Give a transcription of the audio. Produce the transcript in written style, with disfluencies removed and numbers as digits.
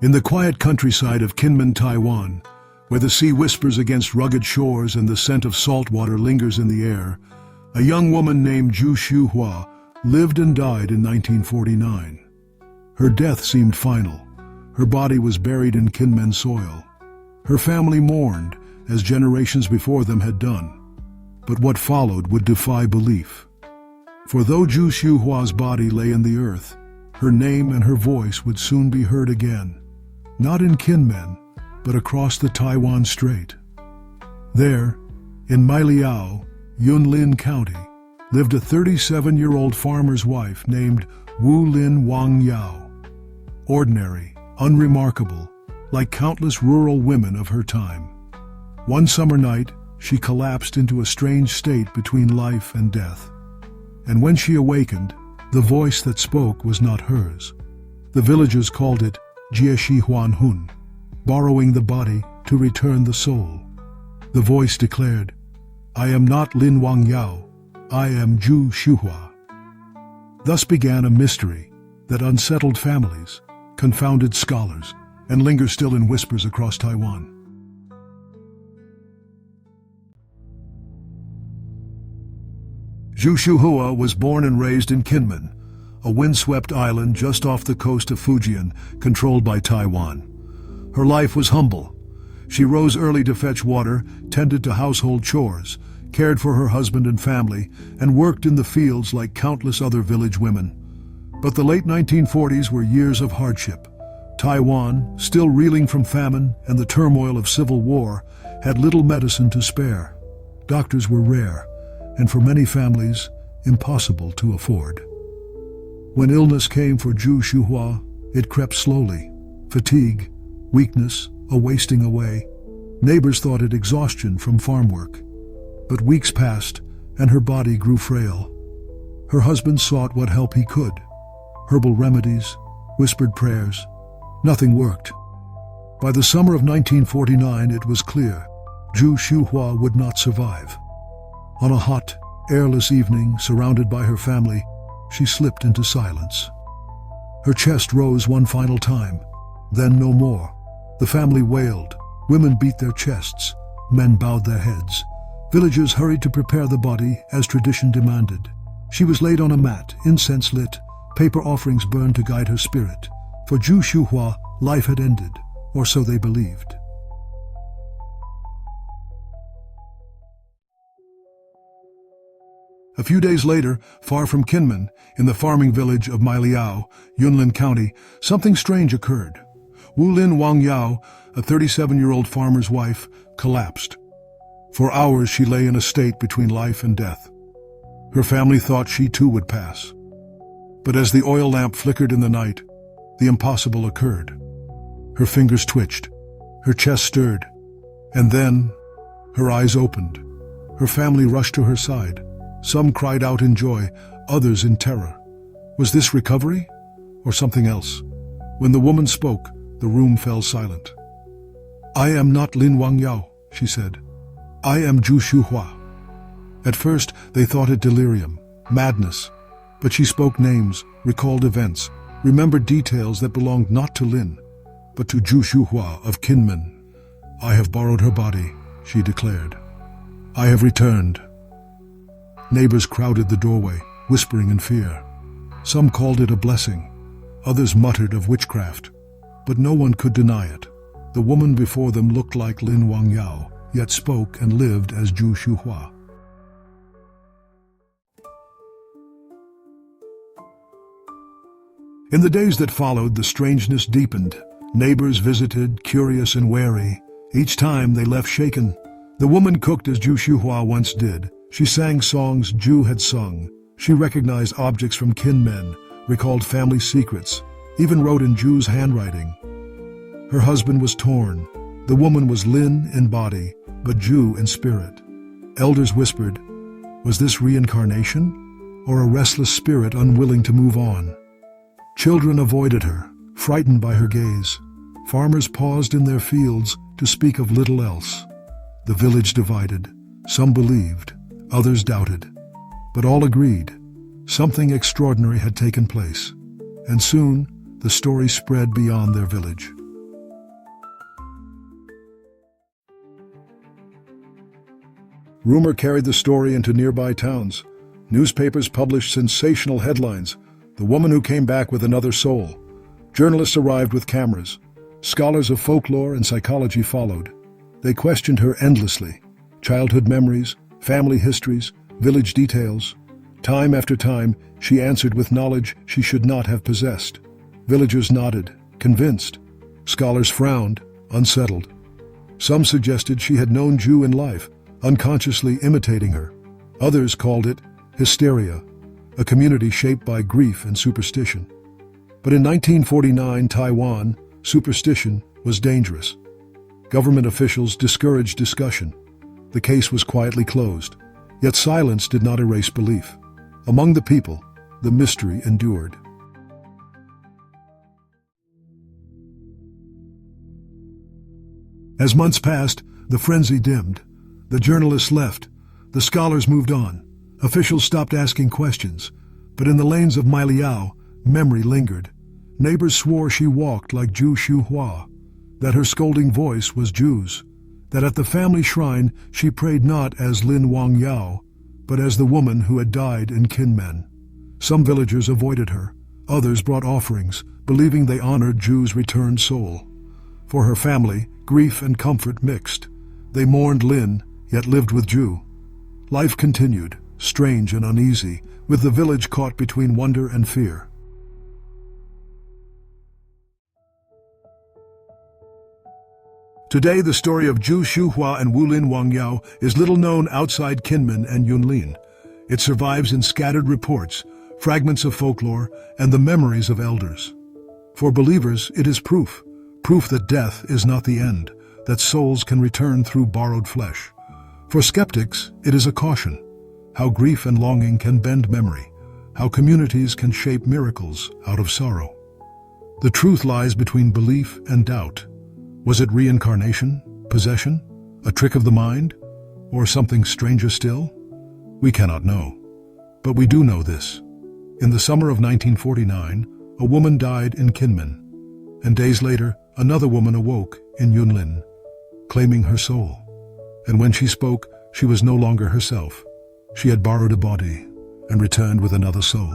In the quiet countryside of Kinmen, Taiwan, where the sea whispers against rugged shores and the scent of salt water lingers in the air, a young woman named Zhu Xiuhua lived and died in 1949. Her death seemed final. Her body was buried in Kinmen soil. Her family mourned, as generations before them had done. But what followed would defy belief. For though Zhu Xiuhua's body lay in the earth, her name and her voice would soon be heard again, not in Kinmen, but across the Taiwan Strait. There, in Wangyao, Yunlin County, lived a 37-year-old farmer's wife named Yunlin Wangyao. Ordinary, unremarkable, like countless rural women of her time. One summer night, she collapsed into a strange state between life and death. And when she awakened, the voice that spoke was not hers. The villagers called it借尸还魂, borrowing the body to return the soul. The voice declared, "I am not Lin Wangyao, I am Zhu Xiuhua." Thus began a mystery that unsettled families, confounded scholars, and lingers still in whispers across Taiwan. Zhu Xiuhua was born and raised in Kinmen, a windswept island just off the coast of Fujian, controlled by Taiwan. Her life was humble. She rose early to fetch water, tended to household chores, cared for her husband and family, and worked in the fields like countless other village women. But the late 1940s were years of hardship. Taiwan, still reeling from famine and the turmoil of civil war, had little medicine to spare. Doctors were rare, and for many families, impossible to afford. When illness came for Zhu Xiuhua, it crept slowly. Fatigue, weakness, a wasting away. Neighbors thought it exhaustion from farm work. But weeks passed, and her body grew frail. Her husband sought what help he could. Herbal remedies, whispered prayers. Nothing worked. By the summer of 1949, it was clear Zhu Xiuhua would not survive. On a hot, airless evening, surrounded by her family, she slipped into silence. Her chest rose one final time, then no more. The family wailed, women beat their chests, men bowed their heads. Villagers hurried to prepare the body as tradition demanded. She was laid on a mat, incense lit, paper offerings burned to guide her spirit. For Zhu Xiuhua, life had ended, or so they believed. A few days later, far from Kinmen, in the farming village of Wangyao, Yunlin County, something strange occurred. Yunlin Wangyao, a 37-year-old farmer's wife, collapsed. For hours she lay in a state between life and death. Her family thought she too would pass. But as the oil lamp flickered in the night, the impossible occurred. Her fingers twitched, her chest stirred, and then her eyes opened. Her family rushed to her side. Some cried out in joy, others in terror. Was this recovery, or something else? When the woman spoke, the room fell silent. "I am not Lin Wangyao," she said. "I am Zhu Xiuhua." At first, they thought it delirium, madness. But she spoke names, recalled events, remembered details that belonged not to Lin, but to Zhu Xiuhua of Kinmen. "I have borrowed her body," she declared. "I have returned." Neighbors crowded the doorway, whispering in fear. Some called it a blessing. Others muttered of witchcraft. But no one could deny it. The woman before them looked like Lin Wangyao, yet spoke and lived as Zhu Xiuhua. In the days that followed, the strangeness deepened. Neighbors visited, curious and wary. Each time they left shaken. The woman cooked as Zhu Xiuhua once did. She sang songs Zhu had sung. She recognized objects from Kinmen, recalled family secrets, even wrote in Zhu's handwriting. Her husband was torn. The woman was Lin in body, but Zhu in spirit. Elders whispered, was this reincarnation, or a restless spirit unwilling to move on? Children avoided her, frightened by her gaze. Farmers paused in their fields to speak of little else. The village divided. Some believed, others doubted. But all agreed, something extraordinary had taken place. And soon, the story spread beyond their village. Rumor carried the story into nearby towns. Newspapers published sensational headlines. The woman who came back with another soul. Journalists arrived with cameras. Scholars of folklore and psychology followed. They questioned her endlessly. Childhood memories, family histories, village details. Time after time, she answered with knowledge she should not have possessed. Villagers nodded, convinced. Scholars frowned, unsettled. Some suggested she had known Zhu in life, unconsciously imitating her. Others called it hysteria, a community shaped by grief and superstition. But in 1949 Taiwan, superstition was dangerous. Government officials discouraged discussion. The case was quietly closed. Yet silence did not erase belief. Among the people, the mystery endured. As months passed, the frenzy dimmed. The journalists left. The scholars moved on. Officials stopped asking questions. But in the lanes of Wangyao, memory lingered. Neighbors swore she walked like Zhu Xiuhua, that her scolding voice was Zhu's, that at the family shrine she prayed not as Lin Wangyao, but as the woman who had died in Kinmen. Some villagers avoided her. Others brought offerings, believing they honored Zhu's returned soul. For her family, grief and comfort mixed. They mourned Lin, yet lived with Zhu. Life continued, strange and uneasy, with the village caught between wonder and fear. Today, the story of Zhu Xiuhua and Yunlin Wangyao is little known outside Kinmen and Yunlin. It survives in scattered reports, fragments of folklore, and the memories of elders. For believers, it is proof that death is not the end, that souls can return through borrowed flesh. For skeptics, it is a caution, how grief and longing can bend memory, how communities can shape miracles out of sorrow. The truth lies between belief and doubt. Was it reincarnation, possession, a trick of the mind, or something stranger still? We cannot know. But we do know this. In the summer of 1949, a woman died in Kinmen, and days later, another woman awoke in Yunlin, claiming her soul. And when she spoke, she was no longer herself. She had borrowed a body and returned with another soul.